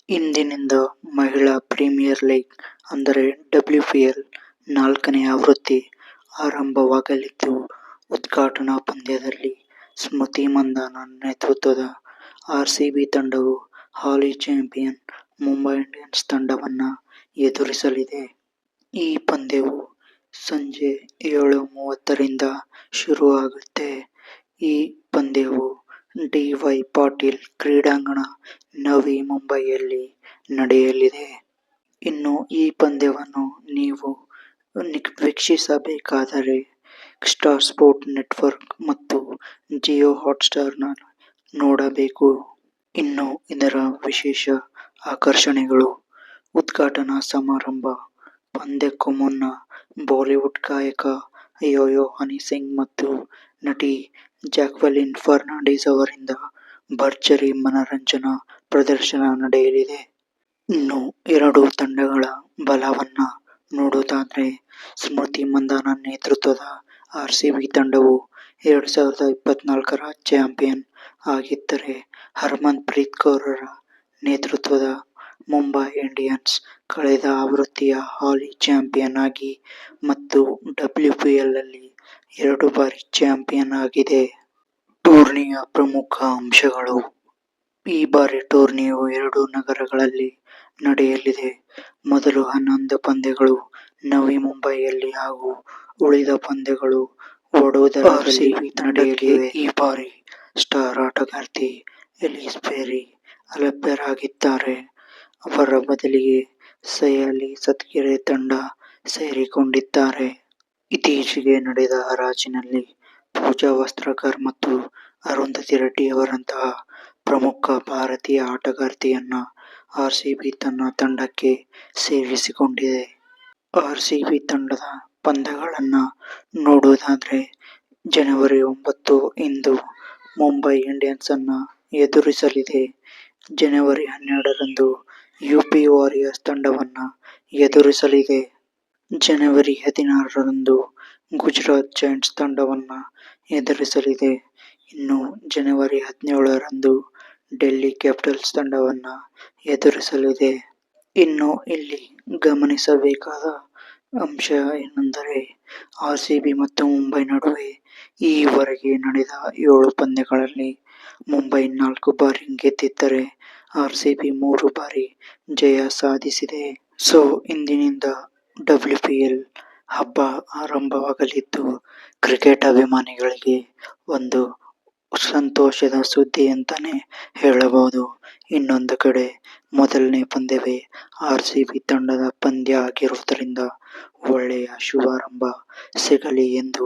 ಇಂದಿನಿಂದ ಮಹಿಳಾ premier league ಅಂದರೆ WPL 4ನೇ ಆವೃತ್ತಿ ಆರಂಭವಾಗಲಿದ್ದು, ಉದ್ಘಾಟನಾ ಪಂದ್ಯದಲ್ಲಿ ಸ್ಮೃತಿ ಮಂಧಾನ ನೇತೃತ್ವದ ಆರ್ಸಿಬಿ ತಂಡವು ಹಾಲಿ ಚಾಂಪಿಯನ್ ಮುಂಬೈ ಇಂಡಿಯನ್ಸ್ ತಂಡವನ್ನು ಎದುರಿಸಲಿದೆ. ಈ ಪಂದ್ಯವು ಸಂಜೆ 7:30 ರಿಂದ ಶುರುವಾಗುತ್ತೆ. ಈ ಪಂದ್ಯವು ಡಿ.ವೈ. ಪಾಟೀಲ್ ಕ್ರೀಡಾಂಗಣ, ನವಿ ಮುಂಬಯಿಯಲ್ಲಿ ನಡೆಯಲಿದೆ. ಇನ್ನು ಈ ಪಂದ್ಯವನ್ನು ನೀವು ವೀಕ್ಷಿಸಬೇಕಾದರೆ ಸ್ಟಾರ್ ಸ್ಪೋರ್ಟ್ಸ್ ನೆಟ್ವರ್ಕ್ ಮತ್ತು ಜಿಯೋ ಹಾಟ್ಸ್ಟಾರ್ನಲ್ಲಿ ನೋಡಬೇಕು. ಇನ್ನು ಇದರ ವಿಶೇಷ ಆಕರ್ಷಣೆಗಳು: ಉದ್ಘಾಟನಾ ಸಮಾರಂಭ. ಪಂದ್ಯಕ್ಕೂ ಮುನ್ನ ಬಾಲಿವುಡ್ ಗಾಯಕ ಯೋ-ಯೋ ಹನಿ ಸಿಂಗ್ ಮತ್ತು ನಟಿ ಜಾಕ್ವೆಲಿನ್ ಫರ್ನಾಂಡಿಸ್ ಅವರಿಂದ ಭರ್ಜರಿ ಮನರಂಜನಾ ಪ್ರದರ್ಶನ ನಡೆಯಲಿದೆ. ಇನ್ನು ಎರಡೂ ತಂಡಗಳ ಬಲವನ್ನ ನೋಡೋದಾದ್ರೆ, ಸ್ಮೃತಿ ಮಂಧಾನ ನೇತೃತ್ವದ ಆರ್ಸಿಬಿ ತಂಡವು 2024ರ ಚಾಂಪಿಯನ್ ಆಗಿದ್ದರೆ, ಹರ್ಮನ್ ಪ್ರೀತ್ ಕೌರ್ ನೇತೃತ್ವದ ಮುಂಬೈ ಇಂಡಿಯನ್ಸ್ ಕಳೆದ ಆವೃತ್ತಿಯ ಹಾಲಿ ಚಾಂಪಿಯನ್ ಆಗಿ ಮತ್ತು WPLನಲ್ಲಿ 2 ಬಾರಿ ಚಾಂಪಿಯನ್ ಆಗಿದೆ. ಟೂರ್ನಿಯ ಪ್ರಮುಖ ಅಂಶಗಳು: ಈ ಬಾರಿ ಟೂರ್ನಿಯು 2 ನಗರಗಳಲ್ಲಿ ನಡೆಯಲಿದೆ. ಮೊದಲ 11 ಪಂದ್ಯಗಳು ನವಿ ಮುಂಬಯಿಯಲ್ಲಿ ಹಾಗೂ ಉಳಿದ ಪಂದ್ಯಗಳು ವಡೋದರಾದಲ್ಲಿ ನಡೆಯಲಿವೆ. ಈ ಬಾರಿ ಸ್ಟಾರ್ ಆಟಗಾರ್ತಿ ಎಲಿಸ್ ಪೆರಿ ಅಲಭ್ಯರಾಗಿದ್ದಾರೆ. ಅವರ ಬದಲಿಗೆ ಸಯಾಲಿ ಸತ್ಗೆರೆ ತಂಡ ಸೇರಿಕೊಂಡಿದ್ದಾರೆ. ಇತ್ತೀಚೆಗೆ ನಡೆದ ಹರಾಜಿನಲ್ಲಿ ಪೂಜಾ ವಸ್ತ್ರಾಕರ್ ಮತ್ತು ಅರುಂಧತಿ ರೆಡ್ಡಿ ಅವರಂತಹ ಪ್ರಮುಖ ಭಾರತೀಯ ಆಟಗಾರ್ತಿಯರನ್ನ ಆರ್ಸಿಬಿ ತನ್ನ ತಂಡಕ್ಕೆ ಸೇರಿಸಿಕೊಂಡಿದೆ. ಆರ್ಸಿಬಿ ತಂಡದ ಪಂದ್ಯಗಳನ್ನ ನೋಡೋದಾದ್ರೆ, ಜನವರಿ 9 ಇಂದು ಮುಂಬೈ ಇಂಡಿಯನ್ಸ್ ಅನ್ನ ಎದುರಿಸಲಿದೆ. ಜನವರಿ 12ರಂದು ಯುಪಿ ವಾರಿಯರ್ಸ್ ತಂಡವನ್ನ ಎದುರಿಸಲಿದೆ. ಜನವರಿ 16ರಂದು ಗುಜರಾತ್ ಜೈಂಟ್ಸ್ ತಂಡವನ್ನ ಎದುರಿಸಲಿದೆ. ಇನ್ನು ಜನವರಿ 17ರಂದು ಡೆಲ್ಲಿ ಕ್ಯಾಪಿಟಲ್ಸ್ ತಂಡವನ್ನ ಎದುರಿಸಲಿದೆ. ಇನ್ನು ಇಲ್ಲಿ ಗಮನಿಸಬೇಕಾದ ಅಂಶ ಏನೆಂದರೆ, ಆರ್ಸಿಬಿ ಮತ್ತು ಮುಂಬೈ ನಡುವೆ ಈವರೆಗೆ ನಡೆದ 7 ಪಂದ್ಯಗಳಲ್ಲಿ ಮುಂಬೈ 4 ಬಾರಿ ಗೆದ್ದಿದ್ದರೆ ಆರ್ಸಿಬಿ 3 ಬಾರಿ ಜಯ ಸಾಧಿಸಿದೆ. ಸೊ ಇಂದಿನಿಂದ WPL ಹಬ್ಬ ಆರಂಭವಾಗಲಿದ್ದು, ಕ್ರಿಕೆಟ್ ಅಭಿಮಾನಿಗಳಿಗೆ ಒಂದು ಸಂತೋಷದ ಸುದ್ದಿ ಅಂತಾನೆ ಹೇಳಬಹುದು. ಇನ್ನೊಂದು ಕಡೆ ಮೊದಲನೇ ಪಂದ್ಯವೇ ಆರ್ಸಿಬಿ ತಂಡದ ಪಂದ್ಯ ಆಗಿರುವುದರಿಂದ ಒಳ್ಳೆಯ ಶುಭಾರಂಭ ಸಿಗಲಿ ಎಂದು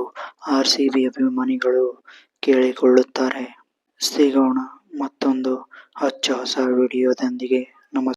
ಆರ್ಸಿಬಿ ಅಭಿಮಾನಿಗಳು ಕೇಳಿಕೊಳ್ಳುತ್ತಾರೆ. ಸಿಗೋಣ ಮತ್ತೊಂದು ಹೊಸ ವಿಡಿಯೋದೊಂದಿಗೆ.